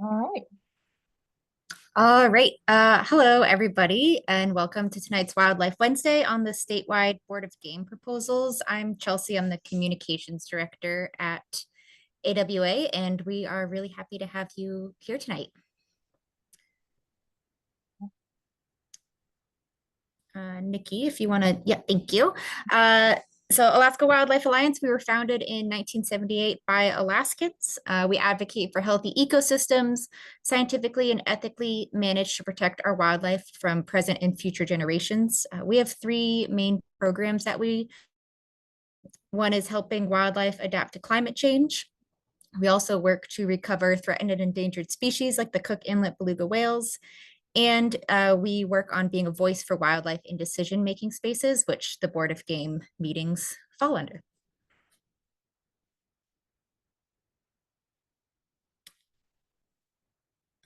All right. All right. Hello, everybody, and welcome to tonight's Wildlife Wednesday on the Statewide Board of Game Proposals. I'm Chelsea. I'm the Communications Director at AWA, and we are really happy to have you here tonight. Nikki, if you want to, yeah, thank you. So Alaska Wildlife Alliance, we were founded in 1978 by Alaskans. We advocate for healthy ecosystems, scientifically and ethically managed to protect our wildlife from present and future generations. We have three main programs that one is helping wildlife adapt to climate change. We also work to recover threatened and endangered species like the Cook Inlet beluga whales. And we work on being a voice for wildlife in decision-making spaces, which the Board of Game meetings fall under.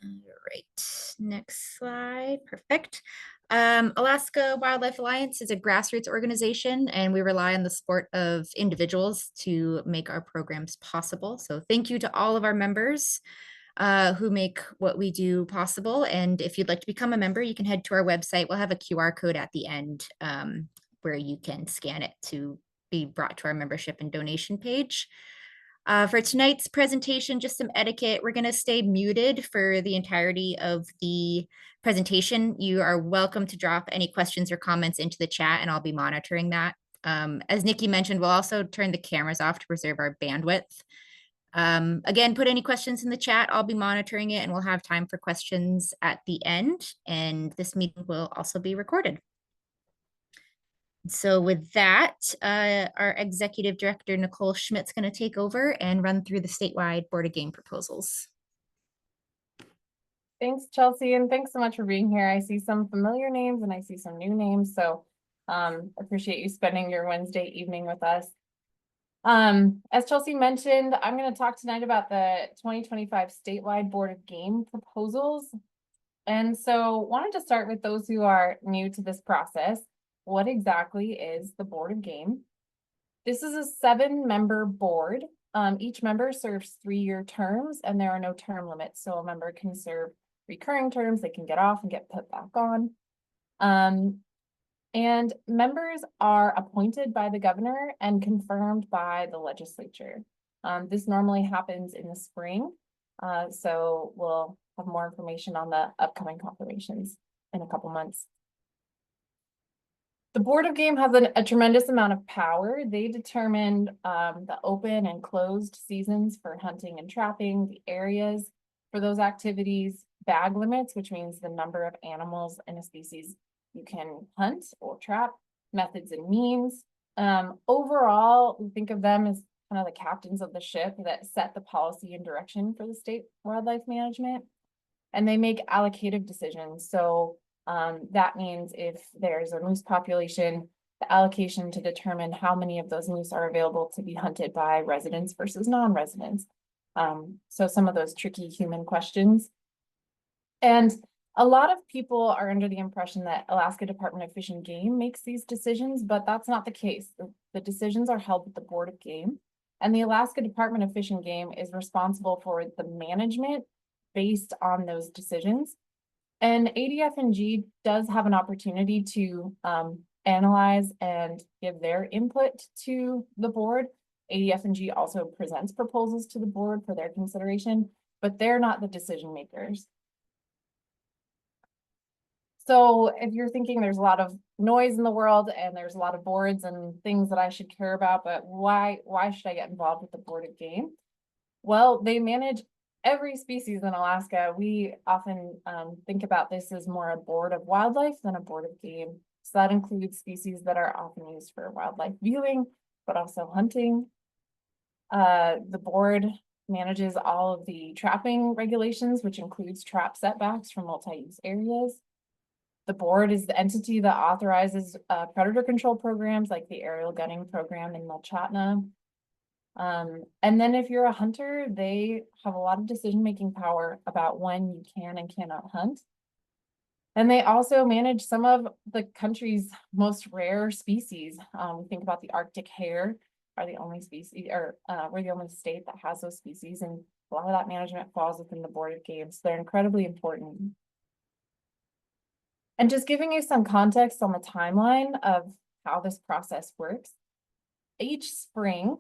All right, next slide. Perfect. Alaska Wildlife Alliance is a grassroots organization, and we rely on the support of individuals to make our programs possible. So thank you to all of our members who make what we do possible. And if you'd like to become a member, you can head to our website. We'll have a QR code at the end where you can scan it to be brought to our membership and donation page. For tonight's presentation, just some etiquette. We're going to stay muted for the entirety of the presentation. You are welcome to drop any questions or comments into the chat, and I'll be monitoring that. As Nikki mentioned, we'll also turn the cameras off to preserve our bandwidth. Again, put any questions in the chat. I'll be monitoring it, and we'll have time for questions at the end. And this meeting will also be recorded. So with that, our executive director, Nicole Schmidt's going to take over and run through the statewide Board of Game proposals. Thanks, Chelsea, and thanks so much for being here. I see some familiar names and I see some new names, so appreciate you spending your Wednesday evening with us. As Chelsea mentioned, I'm going to talk tonight about the 2025 statewide Board of Game proposals. And so wanted to start with those who are new to this process. What exactly is the Board of Game? This is a 7-member board. Each member serves 3-year terms, and there are no term limits. So a member can serve recurring terms, they can get off and get put back on. And members are appointed by the governor and confirmed by the legislature. This normally happens in the spring. So we'll have more information on the upcoming confirmations in a couple months. The Board of Game has a tremendous amount of power. They determined the open and closed seasons for hunting and trapping, the areas for those activities, bag limits, which means the number of animals in a species you can hunt or trap, methods and means. Overall, we think of them as kind of the captains of the ship that set the policy and direction for the state wildlife management, and they make allocative decisions. So that means if there's a moose population, the allocation to determine how many of those moose are available to be hunted by residents versus non-residents. So some of those tricky human questions. And a lot of people are under the impression that Alaska Department of Fish and Game makes these decisions, but that's not the case. The decisions are held with the Board of Game, and the Alaska Department of Fish and Game is responsible for the management based on those decisions. And ADF&G does have an opportunity to analyze and give their input to the board. ADF&G also presents proposals to the board for their consideration, but they're not the decision makers. So if you're thinking there's a lot of noise in the world and there's a lot of boards and things that I should care about, but why should I get involved with the Board of Game? Well, they manage every species in Alaska. We often think about this as more a board of wildlife than a board of game. So that includes species that are often used for wildlife viewing, but also hunting. The board manages all of the trapping regulations, which includes trap setbacks from multi-use areas. The board is the entity that authorizes predator control programs like the aerial gunning program in Mulchatna. And then if you're a hunter, they have a lot of decision-making power about when you can and cannot hunt. And they also manage some of the country's most rare species. We think about the Arctic hare. are the only species, or we're the only state that has those species, and a lot of that management falls within the Board of Games. They're incredibly important. And just giving you some context on the timeline of how this process works. Each spring,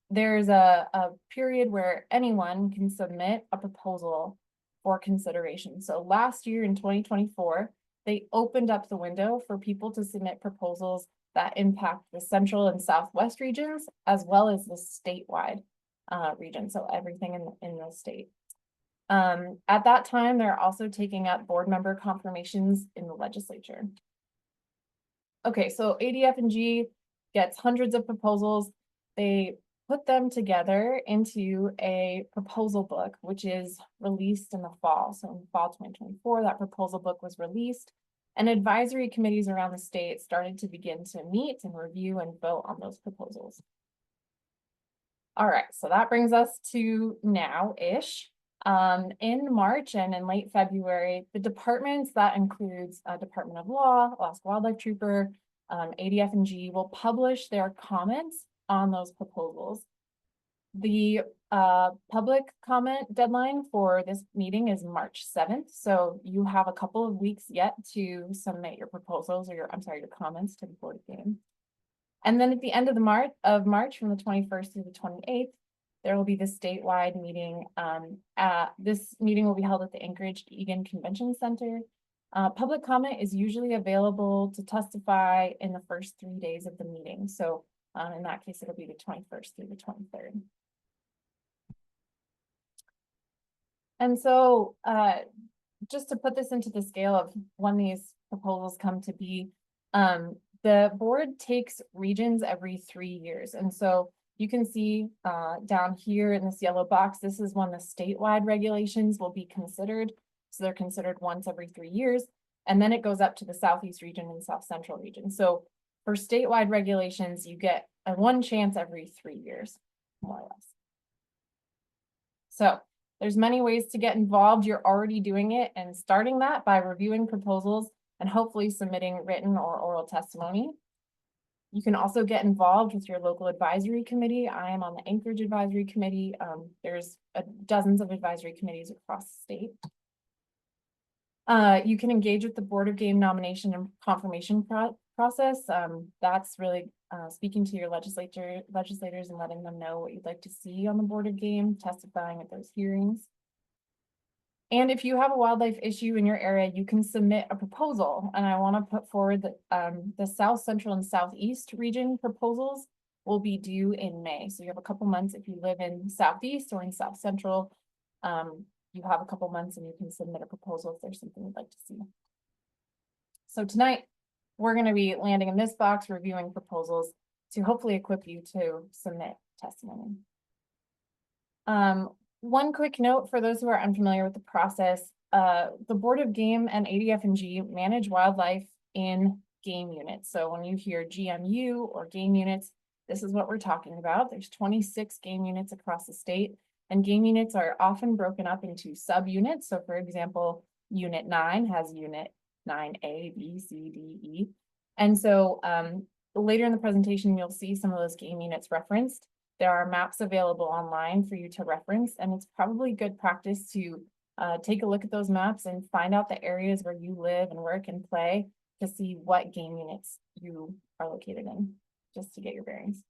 there's a period where anyone can submit a proposal for consideration. So last year in 2024, they opened up the window for people to submit proposals that impact the central and southwest regions, as well as the statewide region. So everything in the state. At that time, they're also taking up board member confirmations in the legislature. Okay, so ADF&G gets hundreds of proposals. They put them together into a proposal book, which is released in the fall. So in fall 2024, that proposal book was released, and advisory committees around the state started to begin to meet and review and vote on those proposals. All right, so that brings us to now-ish. In March and in late February, the departments, that includes Department of Law, Alaska Wildlife Trooper, ADF&G, will publish their comments on those proposals. The public comment deadline for this meeting is March 7th. So you have a couple of weeks yet to submit your proposals, or your comments to the Board of Game. And then at the end of March, from the 21st through the 28th, there will be the statewide meeting. This meeting will be held at the Anchorage Egan Convention Center. Public comment is usually available to testify in the first 3 days of the meeting. So in that case, it'll be the 21st through the 23rd. And so just to put this into the scale of when these proposals come to be, the board takes regions every 3 years. And so you can see down here in this yellow box, this is when the statewide regulations will be considered. So they're considered once every 3 years. And then it goes up to the Southeast region and South Central region. So for statewide regulations, you get one chance every 3 years, more or less. So there's many ways to get involved. You're already doing it and starting that by reviewing proposals and hopefully submitting written or oral testimony. You can also get involved with your local advisory committee. I am on the Anchorage Advisory Committee. There's dozens of advisory committees across the state. You can engage with the Board of Game nomination and confirmation process. That's really speaking to your legislators and letting them know what you'd like to see on the Board of Game, testifying at those hearings. And if you have a wildlife issue in your area, you can submit a proposal. And I want to put forward that the South Central and Southeast region proposals will be due in May. So you have a couple months. If you live in Southeast or in South Central, you have a couple months and you can submit a proposal if there's something you'd like to see. So tonight, we're going to be landing in this box, reviewing proposals to hopefully equip you to submit testimony. One quick note for those who are unfamiliar with the process, the Board of Game and ADF&G manage wildlife in game units. So when you hear GMU or game units, this is what we're talking about. There's 26 game units across the state, and game units are often broken up into subunits. So for example, Unit 9 has Unit 9A, B, C, D, E. And so later in the presentation, you'll see some of those game units referenced. There are maps available online for you to reference, and it's probably good practice to take a look at those maps and find out the areas where you live and work and play to see what game units you are located in, just to get your bearings.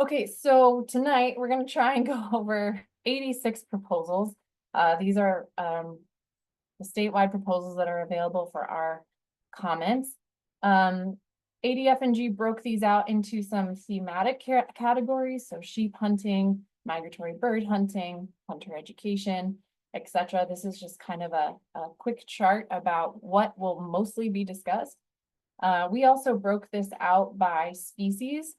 Okay, so tonight we're going to try and go over 86 proposals. These are the statewide proposals that are available for our comments. ADF&G broke these out into some thematic categories, so sheep hunting, migratory bird hunting, hunter education, etc. This is just kind of a quick chart about what will mostly be discussed. We also broke this out by species.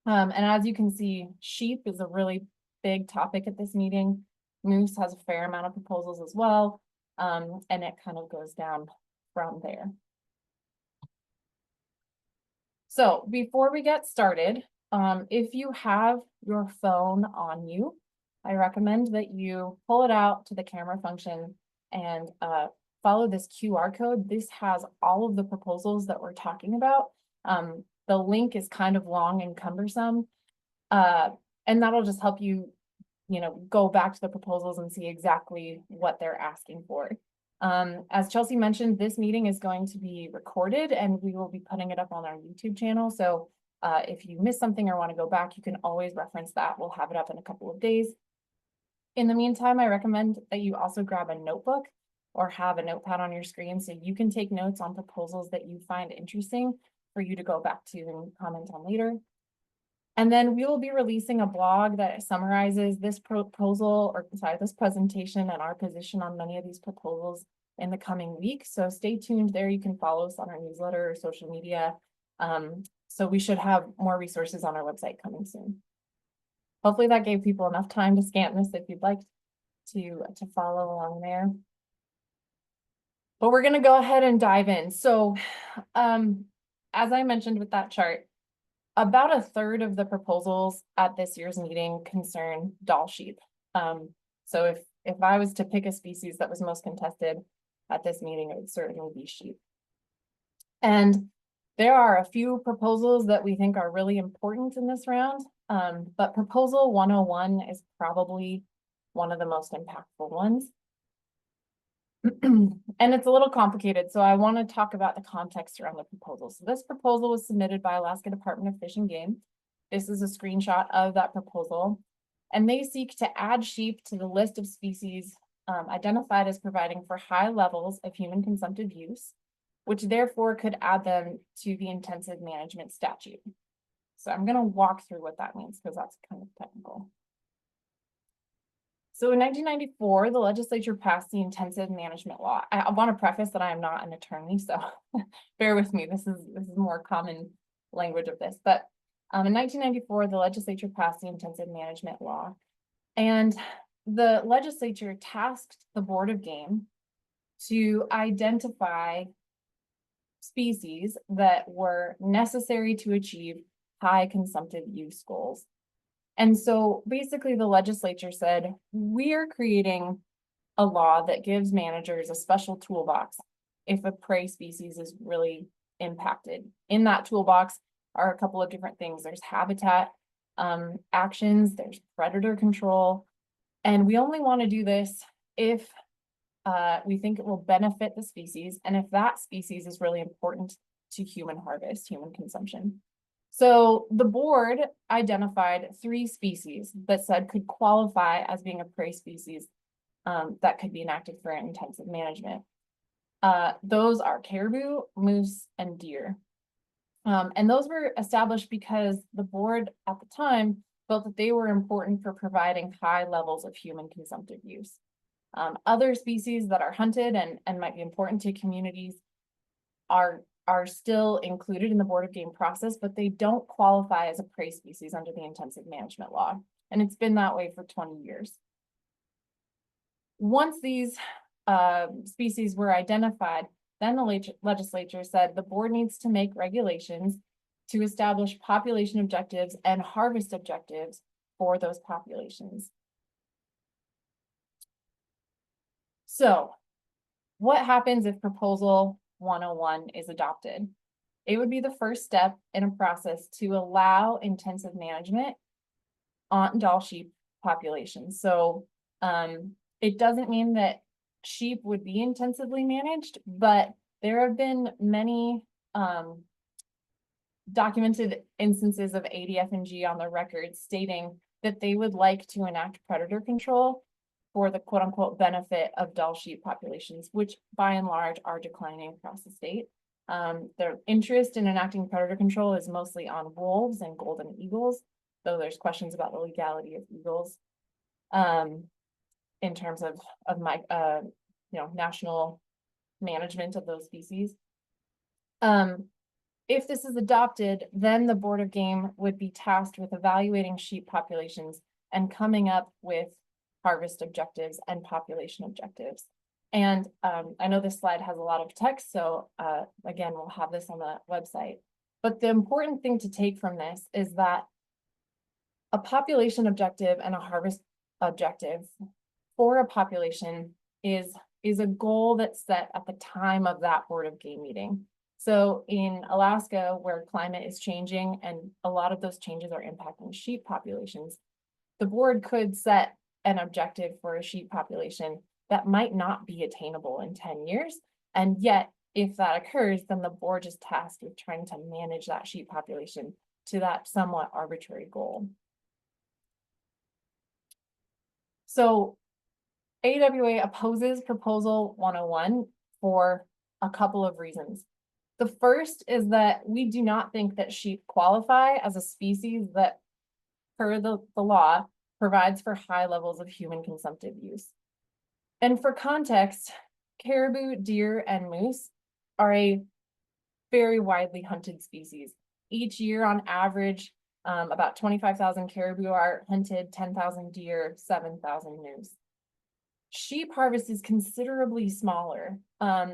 And as you can see, sheep is a really big topic at this meeting. Moose has a fair amount of proposals as well, and it kind of goes down from there. So before we get started, if you have your phone on you, I recommend that you pull it out to the camera function and follow this QR code. This has all of the proposals that we're talking about. The link is kind of long and cumbersome. And that'll just help you, go back to the proposals and see exactly what they're asking for. As Chelsea mentioned, this meeting is going to be recorded and we will be putting it up on our YouTube channel. So if you miss something or want to go back, you can always reference that. We'll have it up in a couple of days. In the meantime, I recommend that you also grab a notebook or have a notepad on your screen so you can take notes on proposals that you find interesting for you to go back to and comment on later. And then we will be releasing a blog that summarizes this this presentation and our position on many of these proposals in the coming week. So stay tuned there. You can follow us on our newsletter or social media. So we should have more resources on our website coming soon. Hopefully that gave people enough time to scan this if you'd like to follow along there. But we're going to go ahead and dive in. So as I mentioned with that chart, about a third of the proposals at this year's meeting concern Dall sheep. So if I was to pick a species that was most contested at this meeting, it would certainly be sheep. And there are a few proposals that we think are really important in this round, but proposal 101 is probably one of the most impactful ones. And it's a little complicated, so I want to talk about the context around the proposal. So this proposal was submitted by Alaska Department of Fish and Game. This is a screenshot of that proposal, and they seek to add sheep to the list of species identified as providing for high levels of human consumptive use, which therefore could add them to the intensive management statute. So I'm going to walk through what that means because that's kind of technical. So in 1994, the legislature passed the intensive management law. I want to preface that I am not an attorney, so bear with me. This is more common language of this. But in 1994, the legislature passed the intensive management law, and the legislature tasked the Board of Game to identify species that were necessary to achieve high consumptive use goals. And so basically the legislature said, we are creating a law that gives managers a special toolbox if a prey species is really impacted. In that toolbox are a couple of different things. There's habitat actions, there's predator control, and we only want to do this if we think it will benefit the species and if that species is really important to human harvest, human consumption. So the board identified 3 species that said could qualify as being a prey species that could be enacted for intensive management. Those are caribou, moose, and deer. And those were established because the board at the time felt that they were important for providing high levels of human consumptive use. Other species that are hunted and might be important to communities are still included in the Board of Game process, but they don't qualify as a prey species under the intensive management law. And it's been that way for 20 years. Once these species were identified, then the legislature said the board needs to make regulations to establish population objectives and harvest objectives for those populations. So what happens if proposal 101 is adopted? It would be the first step in a process to allow intensive management on Dall sheep populations. So it doesn't mean that sheep would be intensively managed, but there have been many documented instances of ADF&G on the record stating that they would like to enact predator control for the quote unquote benefit of Dall sheep populations, which by and large are declining across the state. Their interest in enacting predator control is mostly on wolves and golden eagles, though there's questions about the legality of eagles in terms of my national management of those species. If this is adopted, then the Board of Game would be tasked with evaluating sheep populations and coming up with harvest objectives and population objectives. And I know this slide has a lot of text, so again, we'll have this on the website. But the important thing to take from this is that a population objective and a harvest objective for a population is a goal that's set at the time of that Board of Game meeting. So in Alaska, where climate is changing and a lot of those changes are impacting sheep populations, the board could set an objective for a sheep population that might not be attainable in 10 years. And yet, if that occurs, then the board is tasked with trying to manage that sheep population to that somewhat arbitrary goal. So AWA opposes Proposal 101 for a couple of reasons. The first is that we do not think that sheep qualify as a species that, per the law, provides for high levels of human consumptive use. And for context, caribou, deer, and moose are a very widely hunted species. Each year, on average, about 25,000 caribou are hunted, 10,000 deer, 7,000 moose. Sheep harvest is considerably smaller.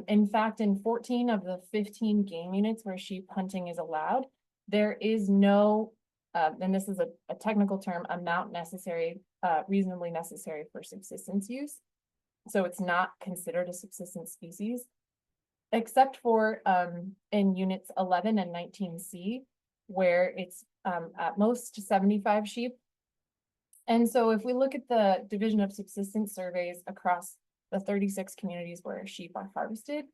In fact, in 14 of the 15 game units where sheep hunting is allowed, there is no, and this is a technical term, amount necessary, reasonably necessary for subsistence use. So it's not considered a subsistence species, except for in units 11 and 19C, where it's at most 75 sheep. And so if we look at the Division of Subsistence surveys across the 36 communities where sheep are harvested,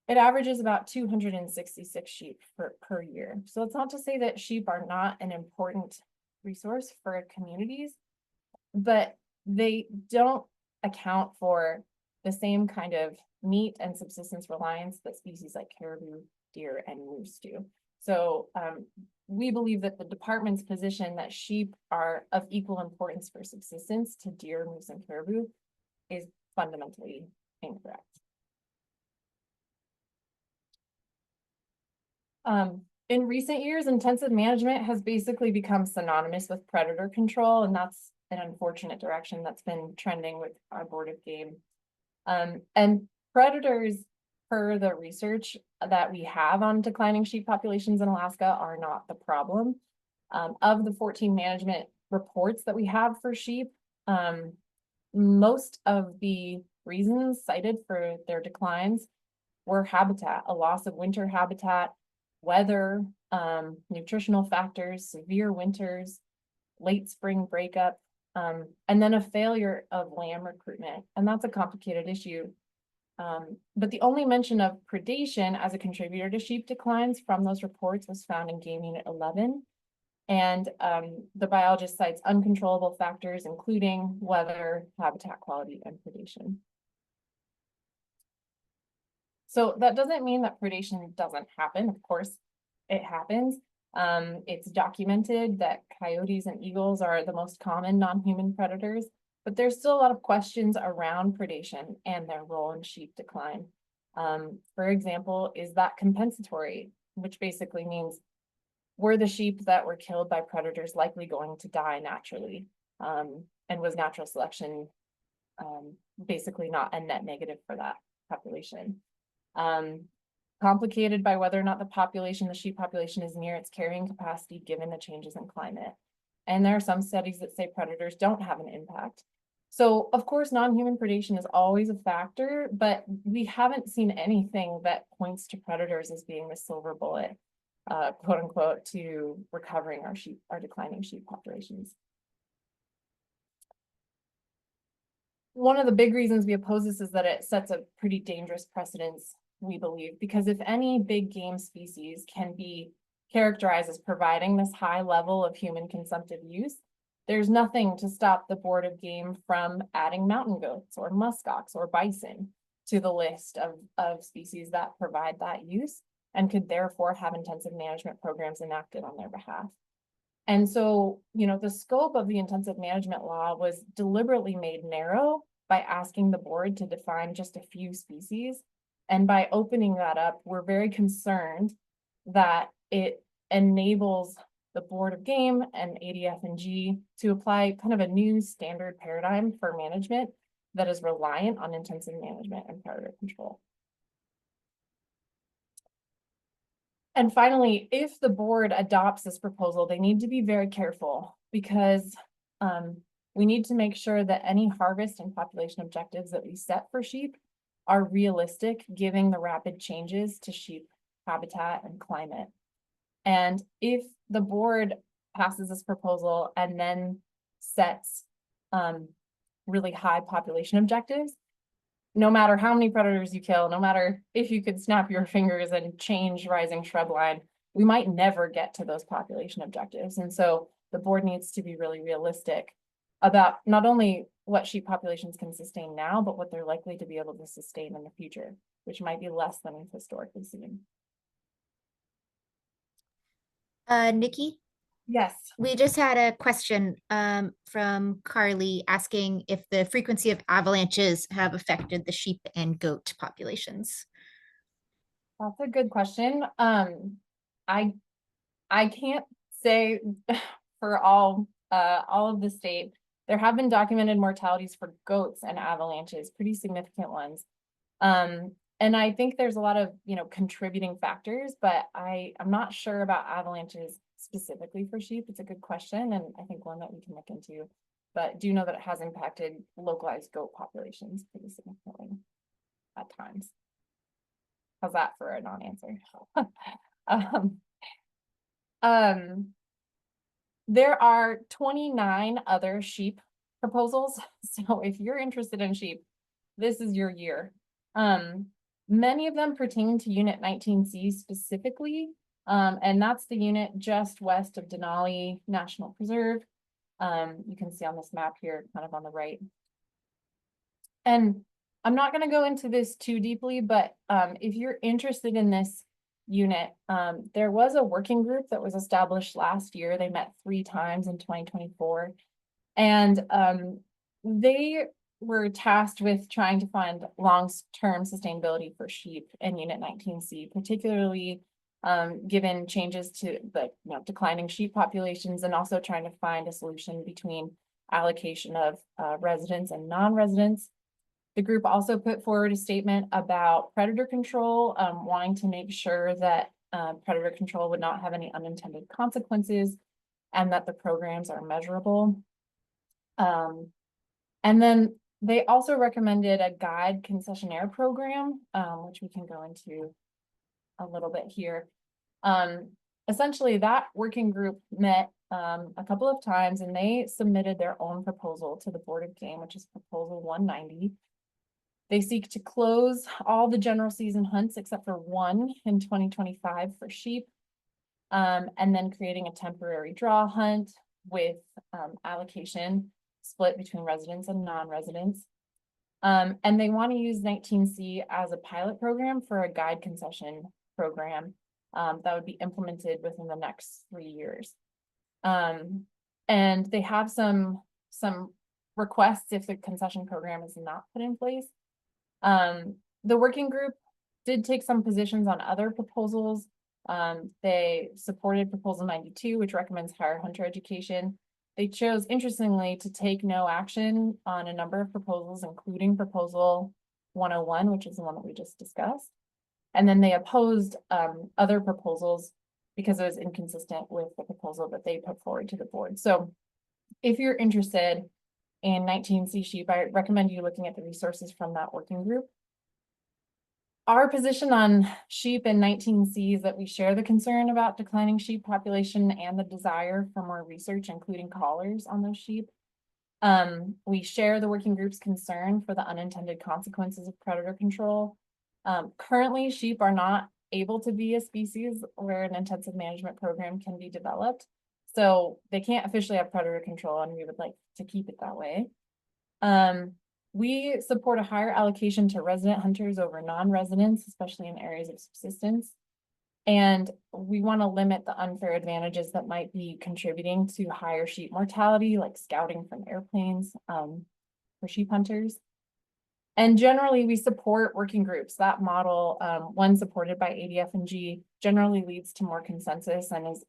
it averages about 266 sheep per year. So it's not to say that sheep are not an important resource for communities, but they don't account for the same kind of meat and subsistence reliance that species like caribou, deer, and moose do. So we believe that the department's position that sheep are of equal importance for subsistence to deer, moose, and caribou is fundamentally incorrect. In recent years, intensive management has basically become synonymous with predator control, and that's an unfortunate direction that's been trending with our Board of Game. And predators, per the research that we have on declining sheep populations in Alaska, are not the problem. Of the 14 management reports that we have for sheep, most of the reasons cited for their declines were habitat, a loss of winter habitat, weather, nutritional factors, severe winters, late spring breakup, and then a failure of lamb recruitment. And that's a complicated issue. But the only mention of predation as a contributor to sheep declines from those reports was found in Game Unit 11. And the biologist cites uncontrollable factors, including weather, habitat quality, and predation. So that doesn't mean that predation doesn't happen. Of course, it happens. It's documented that coyotes and eagles are the most common non-human predators, but there's still a lot of questions around predation and their role in sheep decline. For example, is that compensatory, which basically means were the sheep that were killed by predators likely going to die naturally? And was natural selection basically not a net negative for that population? Complicated by whether or not the sheep population is near its carrying capacity given the changes in climate. And there are some studies that say predators don't have an impact. So of course, non-human predation is always a factor, but we haven't seen anything that points to predators as being the silver bullet, quote unquote, to recovering our declining sheep populations. One of the big reasons we oppose this is that it sets a pretty dangerous precedence, we believe, because if any big game species can be characterized as providing this high level of human consumptive use, there's nothing to stop the Board of Game from adding mountain goats or muskox or bison to the list of species that provide that use and could therefore have intensive management programs enacted on their behalf. And so, the scope of the intensive management law was deliberately made narrow by asking the board to define just a few species. And by opening that up, we're very concerned that it enables the Board of Game and ADF&G to apply kind of a new standard paradigm for management that is reliant on intensive management and predator control. And finally, if the board adopts this proposal, they need to be very careful because we need to make sure that any harvest and population objectives that we set for sheep are realistic, given the rapid changes to sheep habitat, and climate. And if the board passes this proposal and then sets really high population objectives, no matter how many predators you kill, no matter if you could snap your fingers and change rising shrubline, we might never get to those population objectives. And so the board needs to be really realistic about not only what sheep populations can sustain now, but what they're likely to be able to sustain in the future, which might be less than we've historically seen. Nikki, Yes. we just had a question from Carly asking if the frequency of avalanches have affected the sheep and goat populations. That's a good question. I can't say for all of the state. There have been documented mortalities for goats and avalanches, pretty significant ones. And I think there's a lot of, contributing factors, but I'm not sure about avalanches specifically for sheep. It's a good question, and I think one that we can look into. But do know that it has impacted localized goat populations pretty significantly at times. How's that for a non-answer? There are 29 other sheep proposals. So if you're interested in sheep, this is your year. Many of them pertain to Unit 19C specifically, and that's the unit just west of Denali National Preserve. You can see on this map here, kind of on the right. And I'm not going to go into this too deeply, but if you're interested in this unit, there was a working group that was established last year. They met 3 times in 2024, and they were tasked with trying to find long-term sustainability for sheep in Unit 19C, particularly given changes to the declining sheep populations, and also trying to find a solution between allocation of residents and non-residents. The group also put forward a statement about predator control, wanting to make sure that predator control would not have any unintended consequences and that the programs are measurable. And then they also recommended a guide concessionaire program, which we can go into a little bit here. Essentially, that working group met a couple of times, and they submitted their own proposal to the Board of Game, which is Proposal 190. They seek to close all the general season hunts except for one in 2025 for sheep, and then creating a temporary draw hunt with allocation split between residents and non-residents. And they want to use 19C as a pilot program for a guide concession program that would be implemented within the next 3 years. And they have some requests if the concession program is not put in place. The working group did take some positions on other proposals. They supported Proposal 92, which recommends higher hunter education. They chose, interestingly, to take no action on a number of proposals, including Proposal 101, which is the one that we just discussed. And then they opposed other proposals because it was inconsistent with the proposal that they put forward to the board. So if you're interested in 19C sheep, I recommend you looking at the resources from that working group. Our position on sheep and 19C is that we share the concern about declining sheep population and the desire for more research, including collars on those sheep. We share the working group's concern for the unintended consequences of predator control. Currently, sheep are not able to be a species where an intensive management program can be developed. So they can't officially have predator control, and we would like to keep it that way. We support a higher allocation to resident hunters over non-residents, especially in areas of subsistence. And we want to limit the unfair advantages that might be contributing to higher sheep mortality, like scouting from airplanes for sheep hunters. And generally, we support working groups. That model, one supported by ADF&G, generally leads to more consensus and is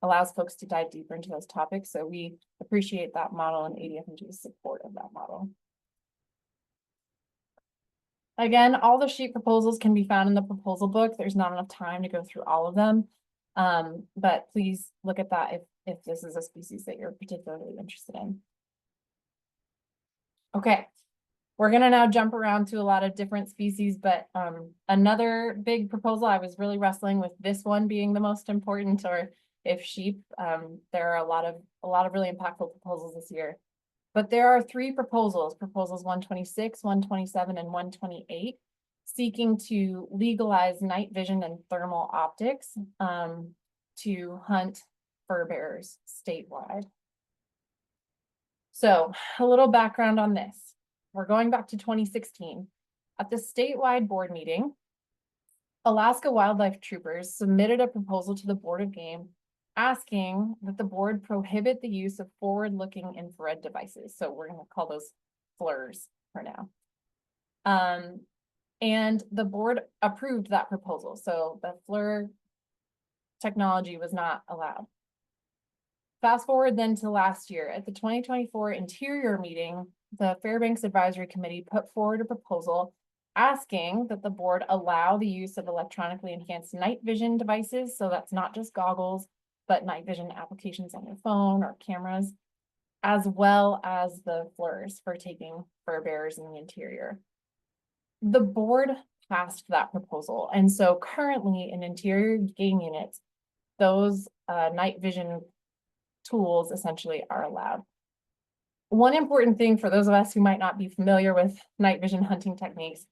allows folks to dive deeper into those topics. So we appreciate that model and ADF&G's support of that model. Again, all the sheep proposals can be found in the proposal book. There's not enough time to go through all of them. But please look at that if this is a species that you're particularly interested in. Okay, We're gonna now jump around to a lot of different species, but another big proposal, I was really wrestling with this one being the most important, or if sheep. There are a lot of really impactful proposals this year. But there are three proposals, proposals 126, 127, and 128, seeking to legalize night vision and thermal optics to hunt fur bearers statewide. So a little background on this. We're going back to 2016. At the statewide board meeting, Alaska Wildlife Troopers submitted a proposal to the Board of Game asking that the board prohibit the use of forward-looking infrared devices. So we're going to call those FLIRs for now. And the board approved that proposal. So the FLIR technology was not allowed. Fast forward then to last year at the 2024 Interior meeting, the Fairbanks Advisory Committee put forward a proposal asking that the board allow the use of electronically enhanced night vision devices. So that's not just goggles, but night vision applications on your phone or cameras, as well as the FLIRs for taking fur bearers in the interior. The board passed that proposal. And so currently in interior game units, those night vision tools essentially are allowed. One important thing for those of us who might not be familiar with night vision hunting techniques,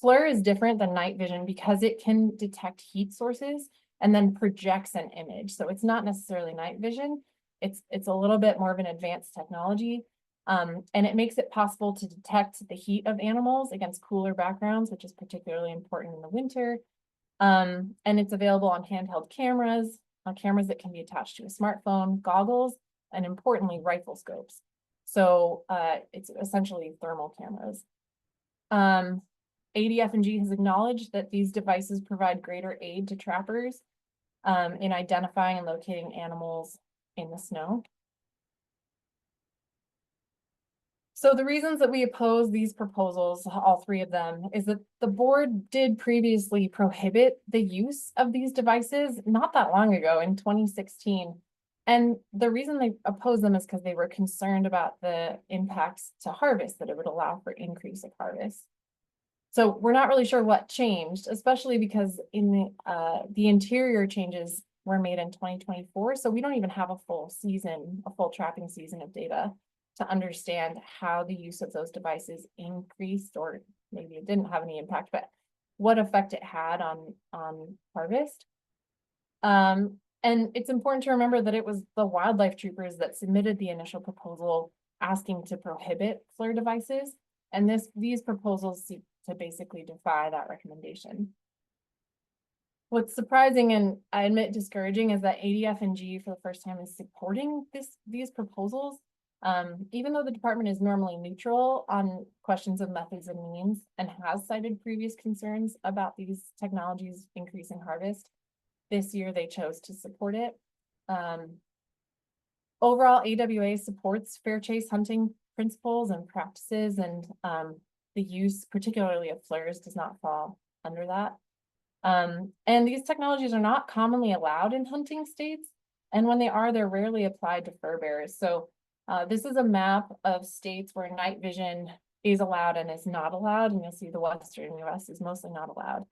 FLIR is different than night vision because it can detect heat sources and then projects an image. So it's not necessarily night vision. It's a little bit more of an advanced technology. And it makes it possible to detect the heat of animals against cooler backgrounds, which is particularly important in the winter. And it's available on handheld cameras, cameras that can be attached to a smartphone, goggles, and importantly, rifle scopes. So it's essentially thermal cameras. ADF&G has acknowledged that these devices provide greater aid to trappers in identifying and locating animals in the snow. So the reasons that we oppose these proposals, all three of them, is that the board did previously prohibit the use of these devices not that long ago in 2016. And the reason they opposed them is because they were concerned about the impacts to harvest, that it would allow for increase of harvest. So we're not really sure what changed, especially because in the interior changes were made in 2024. So we don't even have a full season, a full trapping season of data to understand how the use of those devices increased, or maybe it didn't have any impact, but what effect it had on harvest. And it's important to remember that it was the wildlife troopers that submitted the initial proposal asking to prohibit FLIR devices. And these proposals seek to basically defy that recommendation. What's surprising, and I admit discouraging, is that ADF&G for the first time is supporting these proposals. Even though the department is normally neutral on questions of methods and means and has cited previous concerns about these technologies increasing harvest, this year they chose to support it. Overall, AWA supports fair chase hunting principles and practices, and the use, particularly of FLIRs, does not fall under that. And these technologies are not commonly allowed in hunting states, and when they are, they're rarely applied to fur bearers. So this is a map of states where night vision is allowed and is not allowed, and you'll see the western US is mostly not allowed.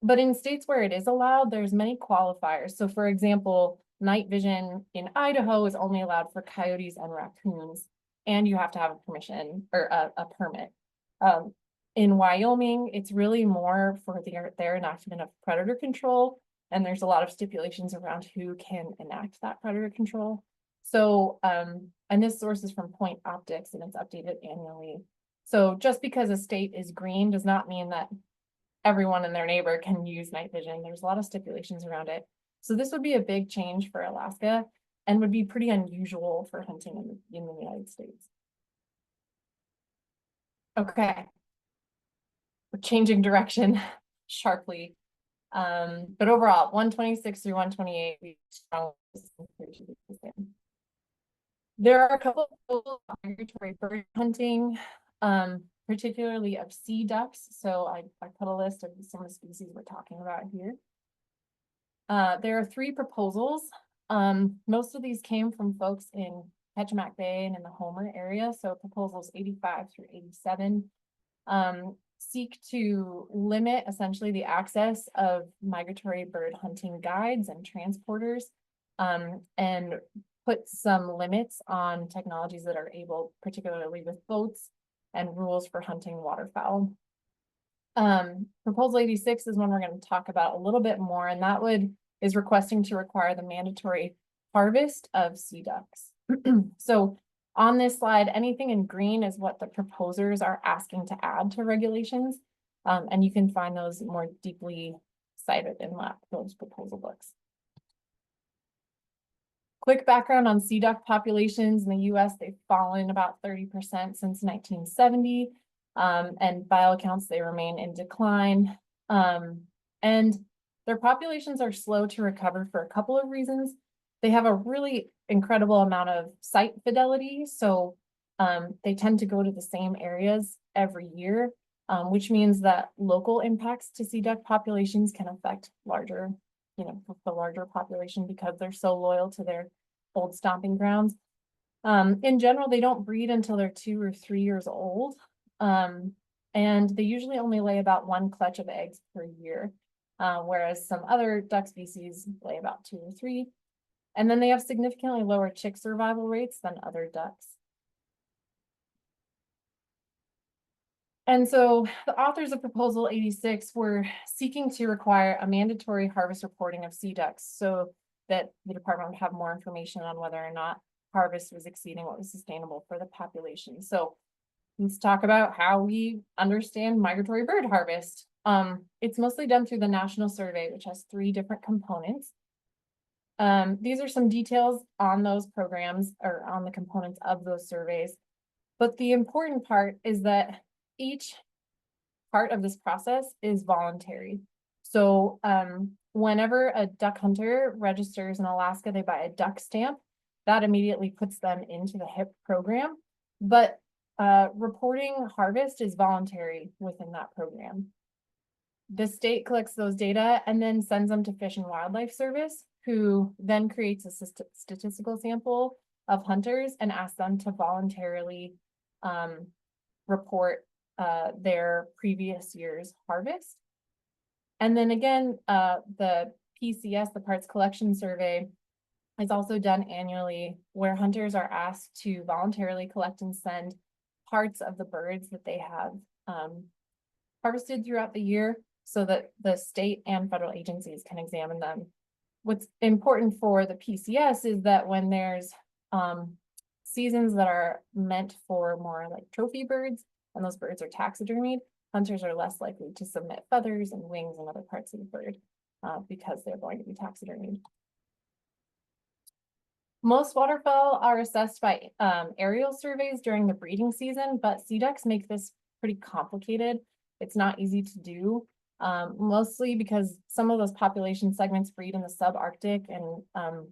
But in states where it is allowed, there's many qualifiers. So for example, night vision in Idaho is only allowed for coyotes and raccoons, and you have to have a permission or a permit. In Wyoming, it's really more for their enactment of predator control, and there's a lot of stipulations around who can enact that predator control. So, and this source is from Point Optics, and it's updated annually. So just because a state is green does not mean that everyone and their neighbor can use night vision. There's a lot of stipulations around it. So this would be a big change for Alaska and would be pretty unusual for hunting in the United States. Okay. We're changing direction sharply. But overall, 126 through 128, we strongly encourage you to do the same. There are a couple of migratory bird hunting, particularly of sea ducks. So I put a list of some of the species we're talking about here. There are three proposals. Most of these came from folks in Ketchimak Bay and in the Homer area. So proposals 85 through 87 seek to limit essentially the access of migratory bird hunting guides and transporters, and put some limits on technologies that are able, particularly with boats, and rules for hunting waterfowl. Proposal 86 is one we're going to talk about a little bit more, and that is requesting to require the mandatory harvest of sea ducks. So on this slide, anything in green is what the proposers are asking to add to regulations. And you can find those more deeply cited in those proposal books. Quick background on sea duck populations in the US, they've fallen about 30% since 1970. And by all accounts, they remain in decline. And their populations are slow to recover for a couple of reasons. They have a really incredible amount of site fidelity. So they tend to go to the same areas every year, which means that local impacts to sea duck populations can affect larger, the larger population because they're so loyal to their old stomping grounds. In general, they don't breed until they're 2 or 3 years old. And they usually only lay about 1 clutch of eggs per year, whereas some other duck species lay about 2 or 3. And then they have significantly lower chick survival rates than other ducks. And so the authors of Proposal 86 were seeking to require a mandatory harvest reporting of sea ducks so that the department would have more information on whether or not harvest was exceeding what was sustainable for the population. So let's talk about how we understand migratory bird harvest. It's mostly done through the National Survey, which has 3 different components. These are some details on those programs or on the components of those surveys. But the important part is that each part of this process is voluntary. So whenever a duck hunter registers in Alaska, they buy a duck stamp. That immediately puts them into the HIP program. But reporting harvest is voluntary within that program. The state collects those data and then sends them to Fish and Wildlife Service, who then creates a statistical sample of hunters and asks them to voluntarily report their previous year's harvest. And then again, the PCS, the Parts Collection Survey, is also done annually, where hunters are asked to voluntarily collect and send parts of the birds that they have harvested throughout the year so that the state and federal agencies can examine them. What's important for the PCS is that when there's seasons that are meant for more like trophy birds, and those birds are taxidermied, hunters are less likely to submit feathers and wings and other parts of the bird because they're going to be taxidermied. Most waterfowl are assessed by aerial surveys during the breeding season, but sea ducks make this pretty complicated. It's not easy to do, mostly because some of those population segments breed in the subarctic and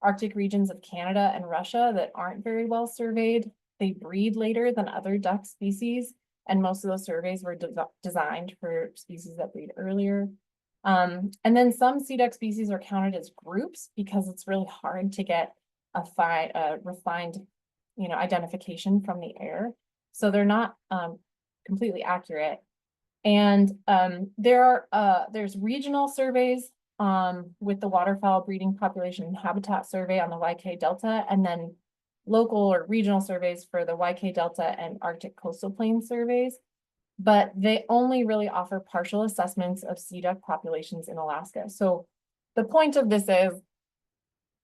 Arctic regions of Canada and Russia that aren't very well surveyed. They breed later than other duck species, and most of those surveys were designed for species that breed earlier. And then some sea duck species are counted as groups because it's really hard to get a refined, identification from the air. So they're not completely accurate. And there's regional surveys with the waterfowl breeding population and habitat survey on the YK Delta, and then local or regional surveys for the YK Delta and Arctic coastal plain surveys. But they only really offer partial assessments of sea duck populations in Alaska. So the point of this is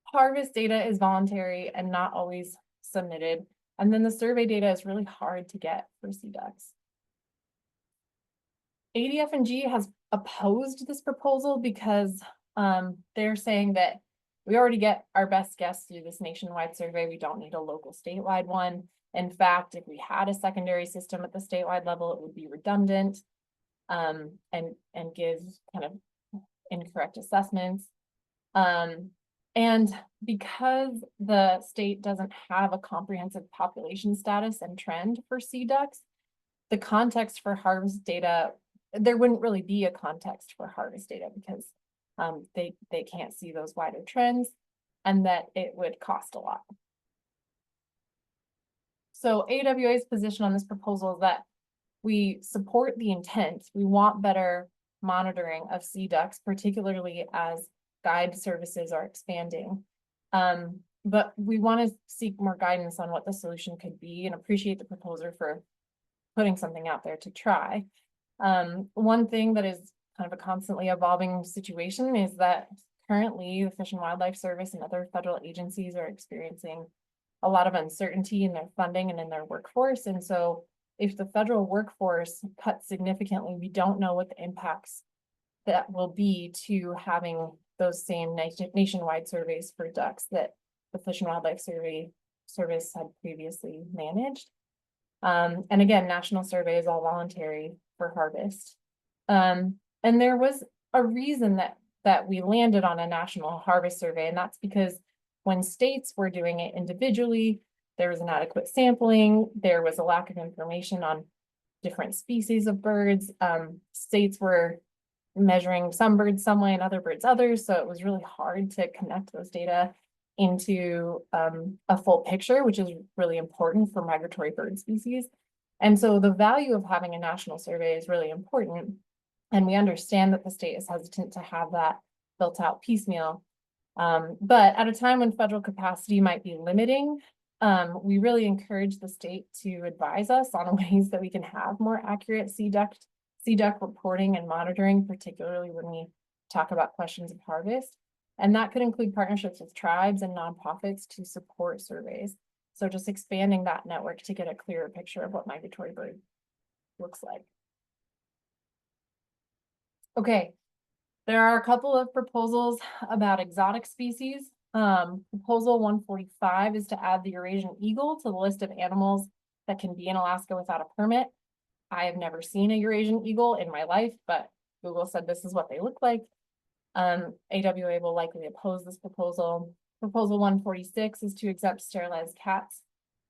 harvest data is voluntary and not always submitted. And then the survey data is really hard to get for sea ducks. ADF&G has opposed this proposal because they're saying that we already get our best guess through this nationwide survey. We don't need a local statewide one. In fact, if we had a secondary system at the statewide level, it would be redundant and give kind of incorrect assessments. And because the state doesn't have a comprehensive population status and trend for sea ducks, the context for harvest data, there wouldn't really be a context for harvest data because they can't see those wider trends, and that it would cost a lot. So AWA's position on this proposal is that we support the intent. We want better monitoring of sea ducks, particularly as guide services are expanding. But we want to seek more guidance on what the solution could be and appreciate the proposer for putting something out there to try. One thing that is kind of a constantly evolving situation is that currently the Fish and Wildlife Service and other federal agencies are experiencing a lot of uncertainty in their funding and in their workforce. And so if the federal workforce cuts significantly, we don't know what the impacts that will be to having those same nationwide surveys for ducks that the Fish and Wildlife Service had previously managed. And again, national survey is all voluntary for harvest. And there was a reason that we landed on a national harvest survey, and that's because when states were doing it individually, there was inadequate sampling, there was a lack of information on different species of birds. States were measuring some birds some way and other birds others, so it was really hard to connect those data into a full picture, which is really important for migratory bird species. And so the value of having a national survey is really important. And we understand that the state is hesitant to have that built out piecemeal. But at a time when federal capacity might be limiting, we really encourage the state to advise us on ways that we can have more accurate sea duck reporting and monitoring, particularly when we talk about questions of harvest. And that could include partnerships with tribes and nonprofits to support surveys. So just expanding that network to get a clearer picture of what migratory bird looks like. Okay, there are a couple of proposals about exotic species. Proposal 145 is to add the Eurasian eagle to the list of animals that can be in Alaska without a permit. I have never seen a Eurasian eagle in my life, but Google said this is what they look like. AWA will likely oppose this proposal. Proposal 146 is to exempt sterilized cats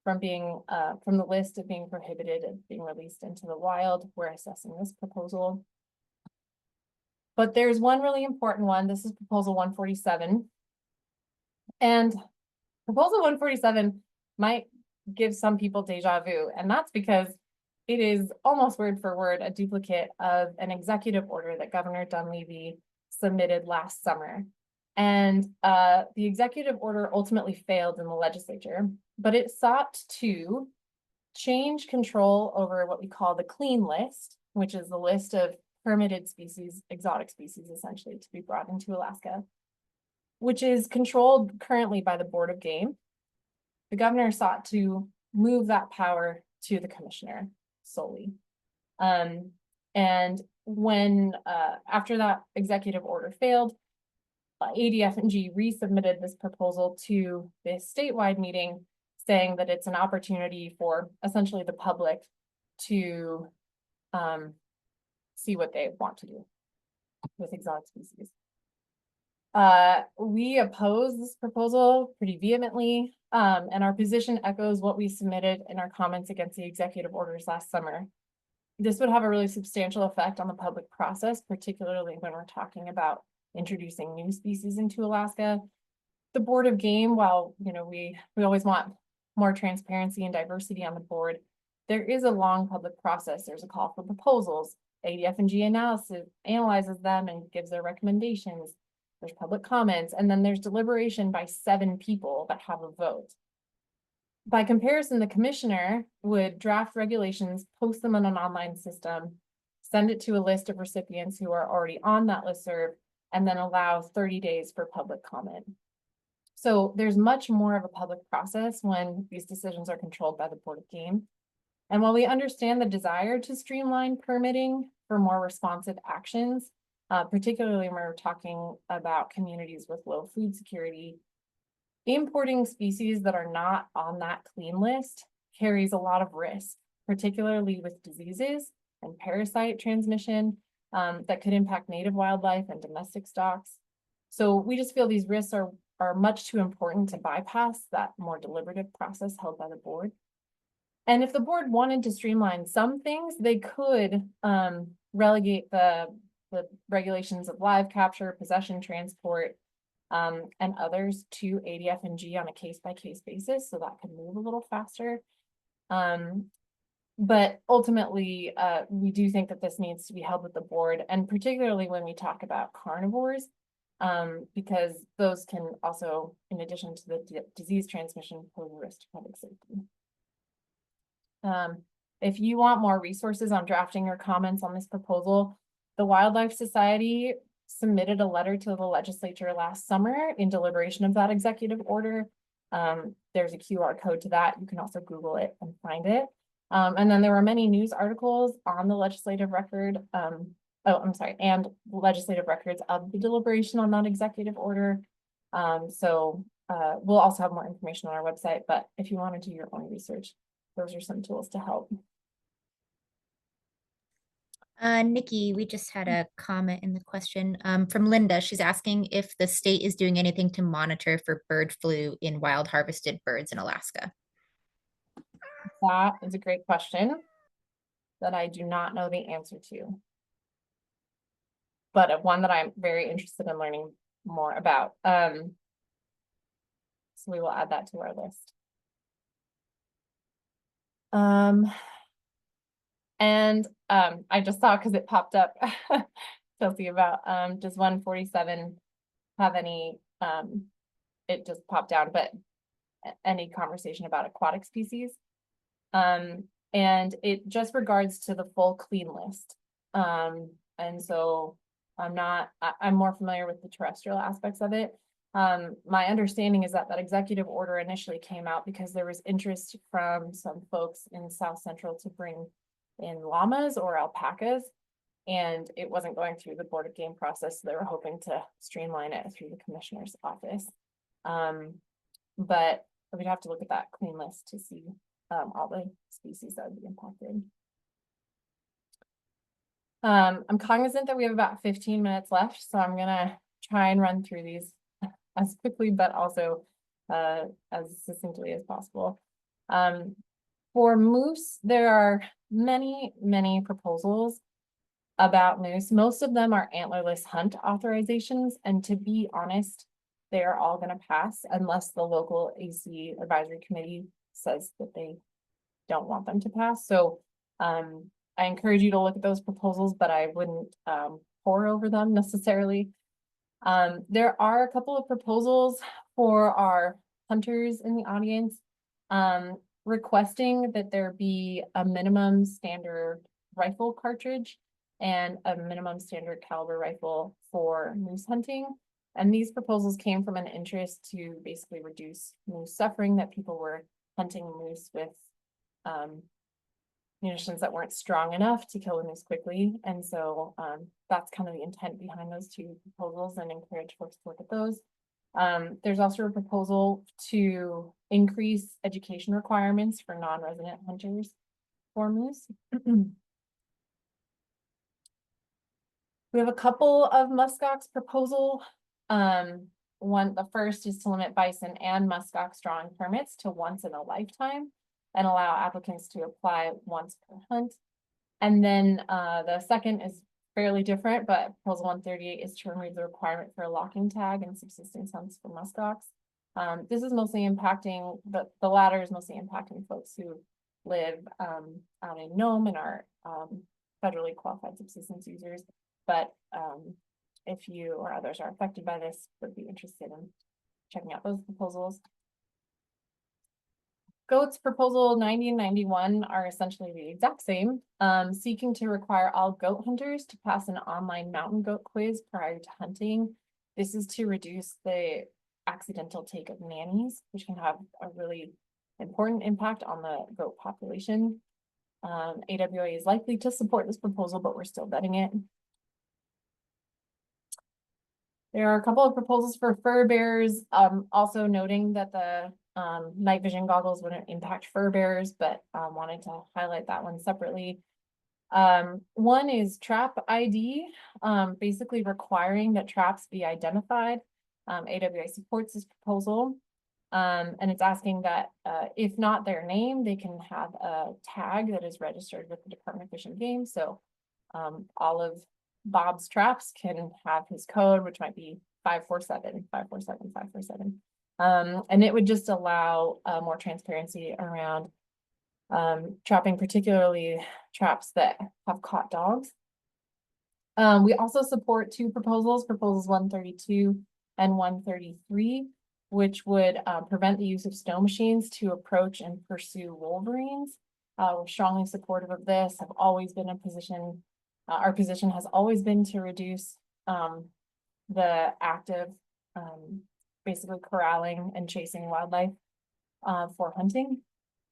from being from the list of being prohibited and being released into the wild. We're assessing this proposal. But there's one really important one. This is proposal 147. And proposal 147 might give some people deja vu, and that's because it is almost word for word a duplicate of an executive order that Governor Dunleavy submitted last summer. And the executive order ultimately failed in the legislature, but it sought to change control over what we call the clean list, which is the list of permitted species, exotic species, essentially, to be brought into Alaska, which is controlled currently by the Board of Game. The governor sought to move that power to the commissioner solely. And when after that executive order failed, ADF&G resubmitted this proposal to this statewide meeting, saying that it's an opportunity for essentially the public to see what they want to do with exotic species. We oppose this proposal pretty vehemently, and our position echoes what we submitted in our comments against the executive orders last summer. This would have a really substantial effect on the public process, particularly when we're talking about introducing new species into Alaska. The Board of Game, while we always want more transparency and diversity on the board, there is a long public process. There's a call for proposals. ADF&G analyzes them and gives their recommendations. There's public comments, and then there's deliberation by 7 people that have a vote. By comparison, the commissioner would draft regulations, post them on an online system, send it to a list of recipients who are already on that listserv, and then allow 30 days for public comment. So there's much more of a public process when these decisions are controlled by the Board of Game. And while we understand the desire to streamline permitting for more responsive actions, particularly when we're talking about communities with low food security, importing species that are not on that clean list carries a lot of risk, particularly with diseases and parasite transmission that could impact native wildlife and domestic stocks. So we just feel these risks are much too important to bypass that more deliberative process held by the board. And if the board wanted to streamline some things, they could relegate the regulations of live capture, possession, transport, and others to ADF&G on a case-by-case basis, so that could move a little faster. But ultimately, we do think that this needs to be held with the board, and particularly when we talk about carnivores, because those can also, in addition to the disease transmission, pose a risk to public safety. If you want more resources on drafting or comments on this proposal, the Wildlife Society submitted a letter to the legislature last summer in deliberation of that executive order. There's a QR code to that. You can also Google it and find it. And then there were many news articles on the legislative record, and legislative records of the deliberation on that executive order. We'll also have more information on our website, but if you want to do your own research, those are some tools to help. Nikki, we just had a comment in the question from Linda. She's asking if the state is doing anything to monitor for bird flu in wild harvested birds in Alaska. That is a great question that I do not know the answer to, but one that I'm very interested in learning more about. So we will add that to our list. I just saw, because it popped up, Chelsea, about does 147 have any, it just popped down, but any conversation about aquatic species? And it just regards to the full clean list. And so I'm more familiar with the terrestrial aspects of it. My understanding is that executive order initially came out because there was interest from some folks in South Central to bring in llamas or alpacas, and it wasn't going through the Board of Game process. So they were hoping to streamline it through the commissioner's office. But we'd have to look at that clean list to see all the species that would be impacted. I'm cognizant that we have about 15 minutes left, so I'm gonna try and run through these as quickly, but also as succinctly as possible. For moose, there are many proposals about moose. Most of them are antlerless hunt authorizations, and to be honest, they are all going to pass unless the local AC advisory committee says that they don't want them to pass. So I encourage you to look at those proposals, but I wouldn't pore over them necessarily. There are a couple of proposals for our hunters in the audience, requesting that there be a minimum standard rifle cartridge and a minimum standard caliber rifle for moose hunting. And these proposals came from an interest to basically reduce moose suffering, that people were hunting moose with munitions that weren't strong enough to kill the moose quickly. And so that's kind of the intent behind those two proposals, and encourage folks to look at those. There's also a proposal to increase education requirements for non-resident hunters for moose. We have a couple of muskox proposal. The first is to limit bison and muskox drawing permits to once in a lifetime and allow applicants to apply once per hunt. And then the second is fairly different, but proposal 138 is to remove the requirement for a locking tag and subsistence hunts for muskox. This is mostly impacting, the latter is mostly impacting folks who live out in Nome and are federally qualified subsistence users. But if you or others are affected by this, would be interested in checking out those proposals. Goats proposal 90 and 91 are essentially the exact same, seeking to require all goat hunters to pass an online mountain goat quiz prior to hunting. This is to reduce the accidental take of nannies, which can have a really important impact on the goat population. AWA is likely to support this proposal, but we're still vetting it. There are a couple of proposals for fur bearers, also noting that the night vision goggles wouldn't impact fur bearers, but wanted to highlight that one separately. One is trap ID, basically requiring that traps be identified. AWA supports this proposal, and it's asking that if not their name, they can have a tag that is registered with the Department of Fish and Game. So all of Bob's traps can have his code, which might be 547, 547, 547. And it would just allow more transparency around trapping particularly traps that have caught dogs. We also support two proposals, proposals 132 and 133, which would prevent the use of snow machines to approach and pursue wolverines. We're strongly supportive of this, have always been in position. Our position has always been to reduce the active, basically corralling and chasing wildlife for hunting.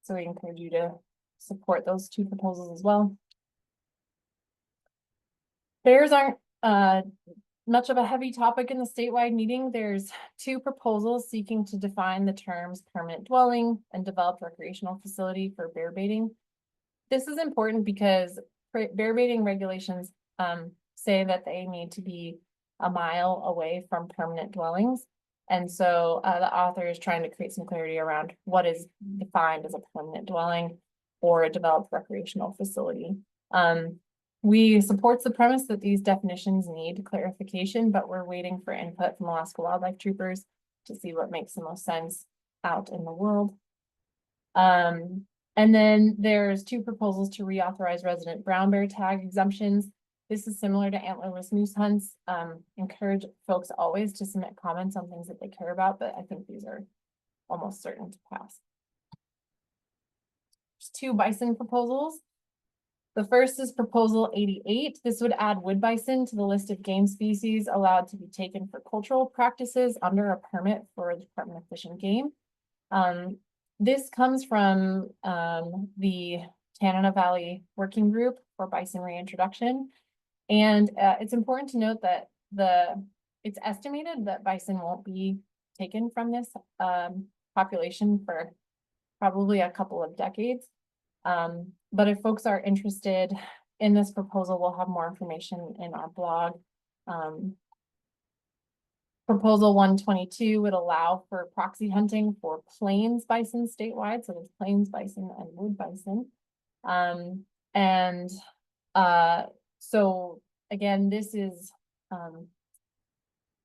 So we encourage you to support those two proposals as well. Bears aren't much of a heavy topic in the statewide meeting. There's two proposals seeking to define the terms permanent dwelling and developed recreational facility for bear baiting. This is important because bear baiting regulations say that they need to be a mile away from permanent dwellings. And so the author is trying to create some clarity around what is defined as a permanent dwelling or a developed recreational facility. We support the premise that these definitions need clarification, but we're waiting for input from Alaska wildlife troopers to see what makes the most sense out in the world. And then there's two proposals to reauthorize resident brown bear tag exemptions. This is similar to antlerless moose hunts. Encourage folks always to submit comments on things that they care about, but I think these are almost certain to pass. There's two bison proposals. The first is proposal 88. This would add wood bison to the list of game species allowed to be taken for cultural practices under a permit for the Department of Fish and Game. This comes from the Tanana Valley Working Group for Bison Reintroduction. And it's important to note that it's estimated that bison won't be taken from this population for probably a couple of decades. But if folks are interested in this proposal, we'll have more information in our blog. Proposal 122 would allow for proxy hunting for plains bison statewide. So there's plains bison and wood bison. So again, this is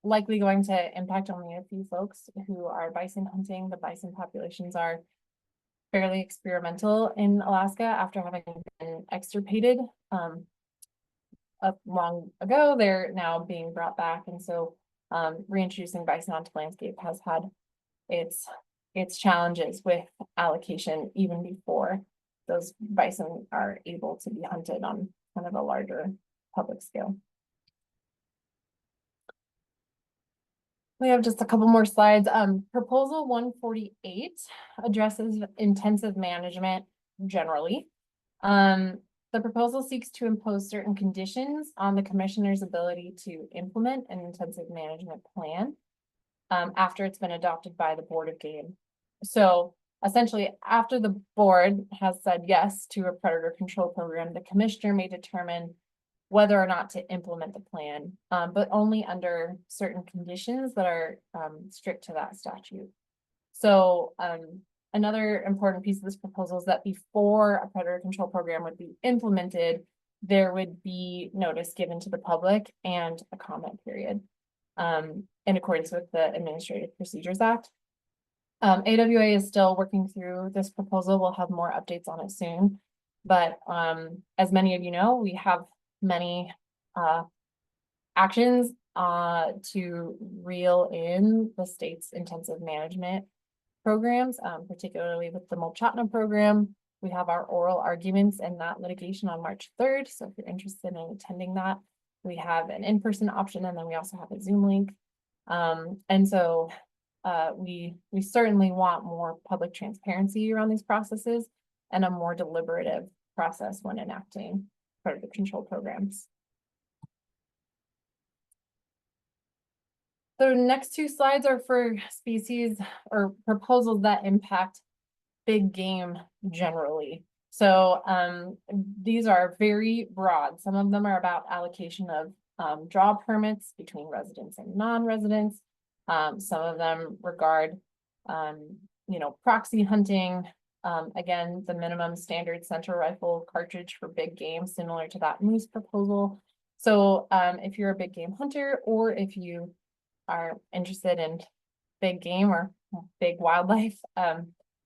likely going to impact only a few folks who are bison hunting. The bison populations are fairly experimental in Alaska after having been extirpated long ago. They're now being brought back, and so reintroducing bison onto landscape has had its challenges with allocation even before those bison are able to be hunted on kind of a larger public scale. We have just a couple more slides. Proposal 148 addresses intensive management generally. The proposal seeks to impose certain conditions on the commissioner's ability to implement an intensive management plan after it's been adopted by the Board of Game. So essentially, after the board has said yes to a predator control program, the commissioner may determine whether or not to implement the plan, but only under certain conditions that are strict to that statute. So another important piece of this proposal is that before a predator control program would be implemented, there would be notice given to the public and a comment period in accordance with the Administrative Procedures Act. AWA is still working through this proposal. We'll have more updates on it soon. But as many of you know, we have many actions to reel in the state's intensive management programs, particularly with the Mulchatna program. We have our oral arguments in that litigation on March 3rd. So if you're interested in attending that, we have an in-person option, and then we also have a Zoom link. And so we certainly want more public transparency around these processes and a more deliberative process when enacting predator control programs. So the next two slides are for species or proposals that impact big game generally. So these are very broad. Some of them are about allocation of draw permits between residents and non-residents. Some of them regard, proxy hunting. Again, the minimum standard center rifle cartridge for big game, similar to that moose proposal. So if you're a big game hunter, or if you are interested in big game or big wildlife,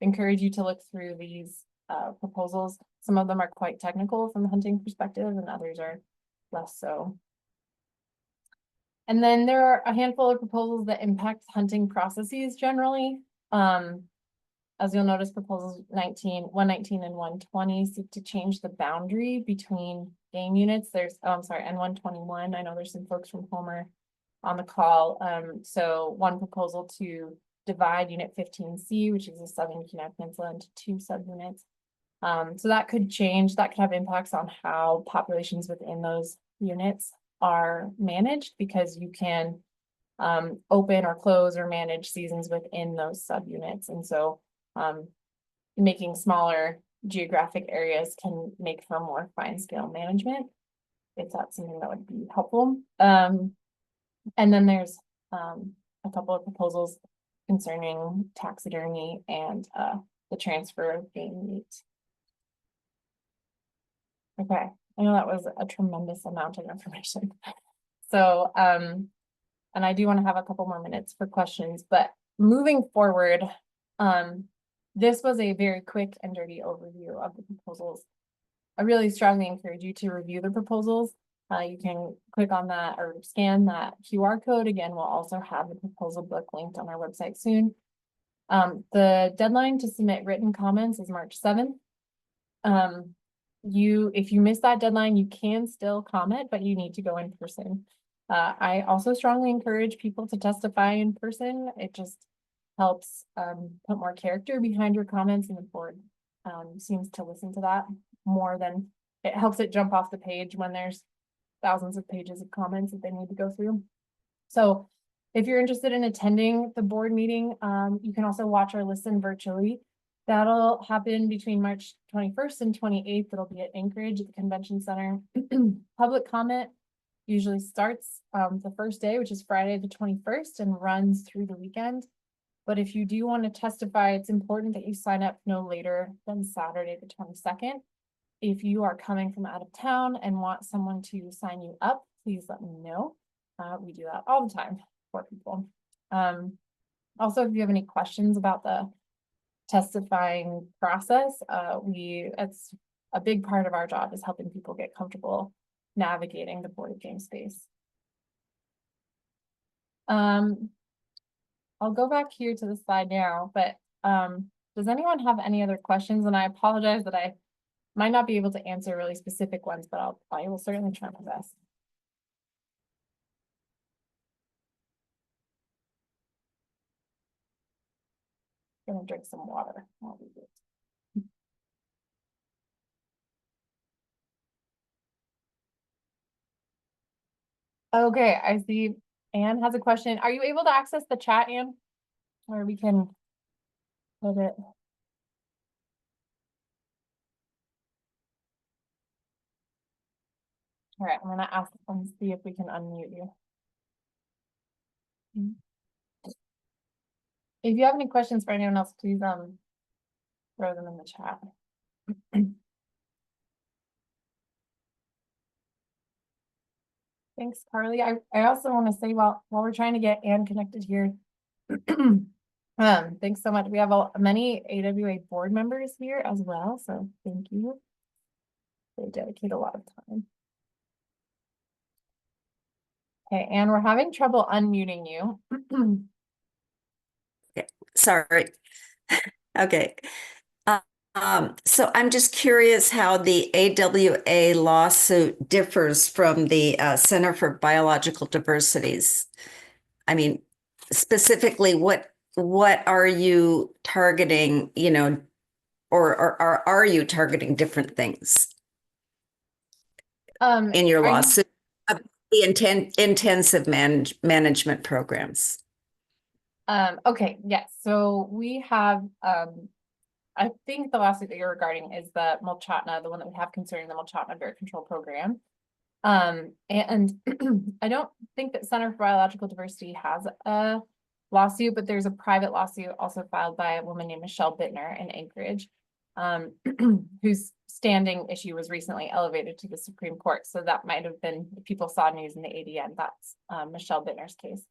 encourage you to look through these proposals. Some of them are quite technical from the hunting perspective and others are less so. And then there are a handful of proposals that impact hunting processes generally. As you'll notice, proposals 119 and 120 seek to change the boundary between game units. There's, and 121, I know there's some folks from Homer on the call. So one proposal to divide unit 15C, which is the Southern Kenai Peninsula, into 2 subunits. So that could change, that could have impacts on how populations within those units are managed, because you can open or close or manage seasons within those subunits. And so making smaller geographic areas can make for more fine scale management, if that's something that would be helpful. And then there's a couple of proposals concerning taxidermy and the transfer of game meat. Okay, I know that was a tremendous amount of information. So, and I do want to have a couple more minutes for questions, but moving forward, this was a very quick and dirty overview of the proposals. I really strongly encourage you to review the proposals. You can click on that or scan that QR code. Again, we'll also have the proposal book linked on our website soon. The deadline to submit written comments is March 7th. If you miss that deadline, you can still comment, but you need to go in person. I also strongly encourage people to testify in person. It just helps put more character behind your comments, and the board seems to listen to that more than it helps it jump off the page when there's thousands of pages of comments that they need to go through. So if you're interested in attending the board meeting, you can also watch or listen virtually. That'll happen between March 21st and 28th. It'll be at Anchorage at the Convention Center. Public comment usually starts the first day, which is Friday the 21st, and runs through the weekend. But if you do want to testify, it's important that you sign up no later than Saturday the 22nd. If you are coming from out of town and want someone to sign you up, please let me know. We do that all the time for people. Also, if you have any questions about the testifying process, it's a big part of our job is helping people get comfortable navigating the board game space. I'll go back here to the slide now, but does anyone have any other questions? And I apologize that I might not be able to answer really specific ones, but I will certainly try my best. I'm gonna drink some water while we do it. Okay, I see Anne has a question. Are you able to access the chat, Anne? Or we can put it. All right, I'm gonna ask and see if we can unmute you. If you have any questions for anyone else, please throw them in the chat. Thanks, Carly. I also want to say while we're trying to get Anne connected here, thanks so much. We have many AWA board members here as well, so thank you. They dedicate a lot of time. Okay, Anne, we're having trouble unmuting you. Okay, sorry. Okay. So I'm just curious how the AWA lawsuit differs from the Center for Biological Diversities. I mean, specifically, what are you targeting, you know, or are you targeting different things in your lawsuit? The intensive management programs. Okay, yes. So we have I think the lawsuit that you're regarding is the Mulchatna, the one that we have concerning the Mulchatna Bear Control Program. And I don't think that Center for Biological Diversity has a lawsuit, but there's a private lawsuit also filed by a woman named Michelle Bittner in Anchorage, whose standing issue was recently elevated to the Supreme Court. So that might have been, if people saw news in the ADN, that's Michelle Bittner's case.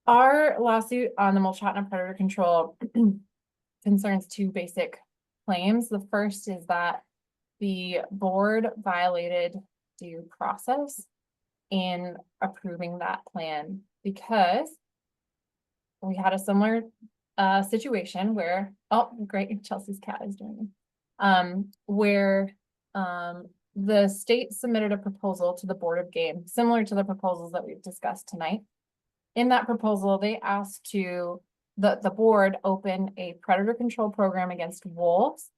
Our lawsuit on the Mulchatna predator control concerns two basic claims. The first is that the board violated due process in approving that plan because we had a similar situation where, oh, great, Chelsea's cat is doing it. Where the state submitted a proposal to the Board of Game, similar to the proposals that we've discussed tonight. In that proposal, they asked the board open a predator control program against wolves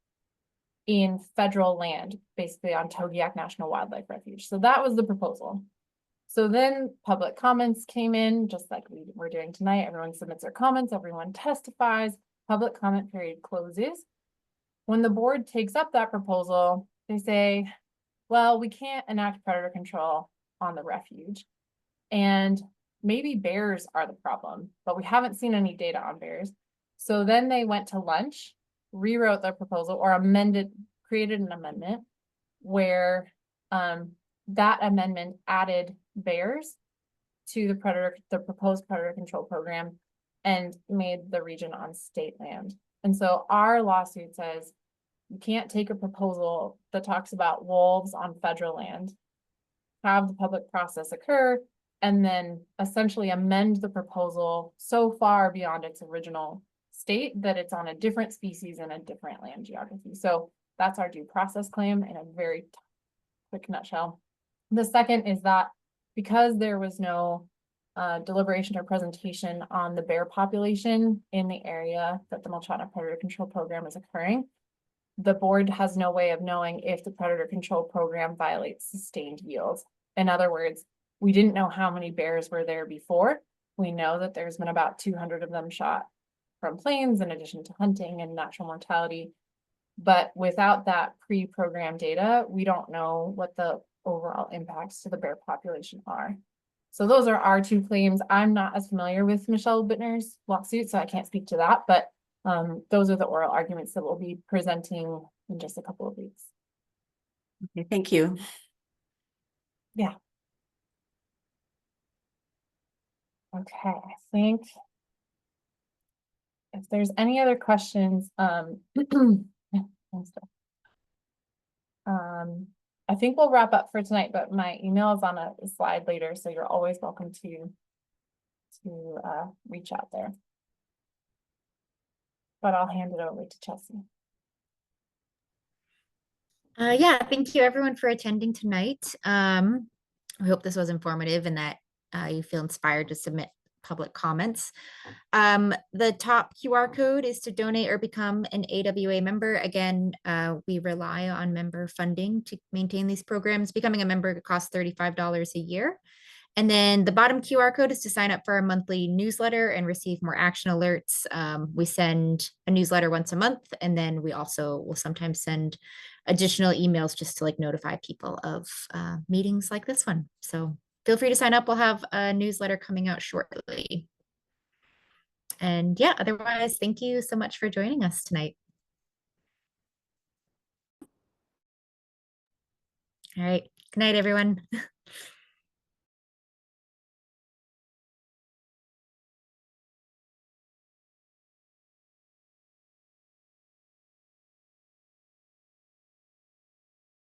in federal land, basically on Togiak National Wildlife Refuge. So that was the proposal. So then public comments came in, just like we're doing tonight. Everyone submits their comments, everyone testifies, public comment period closes. When the board takes up that proposal, they say, well, we can't enact predator control on the refuge. And maybe bears are the problem, but we haven't seen any data on bears. So then they went to lunch, rewrote their proposal or created an amendment where that amendment added bears to the proposed predator control program and made the region on state land. And so our lawsuit says you can't take a proposal that talks about wolves on federal land, have the public process occur, and then essentially amend the proposal so far beyond its original state that it's on a different species and a different land geography. So that's our due process claim in a very quick nutshell. The second is that because there was no deliberation or presentation on the bear population in the area that the Multnomah Predator Control Program is occurring, the board has no way of knowing if the predator control program violates sustained yield. In other words, we didn't know how many bears were there before. We know that there's been about 200 of them shot from planes in addition to hunting and natural mortality. But without that pre-program data, we don't know what the overall impacts to the bear population are. So those are our two claims. I'm not as familiar with Michelle Bittner's lawsuit, so I can't speak to that, but those are the oral arguments that we'll be presenting in just a couple of weeks. Okay, thank you. Yeah. Okay, I think if there's any other questions, I think we'll wrap up for tonight, but my email is on a slide later, so you're always welcome to reach out there. But I'll hand it over to Chelsea. Yeah, thank you everyone for attending tonight. I hope this was informative and that you feel inspired to submit public comments. The top QR code is to donate or become an AWA member. Again, we rely on member funding to maintain these programs. Becoming a member costs $35 a year. And then the bottom QR code is to sign up for our monthly newsletter and receive more action alerts. We send a newsletter once a month, and then we also will sometimes send additional emails just to notify people of meetings like this one. So feel free to sign up. We'll have a newsletter coming out shortly. And yeah, otherwise, thank you so much for joining us tonight. All right. Good night, everyone.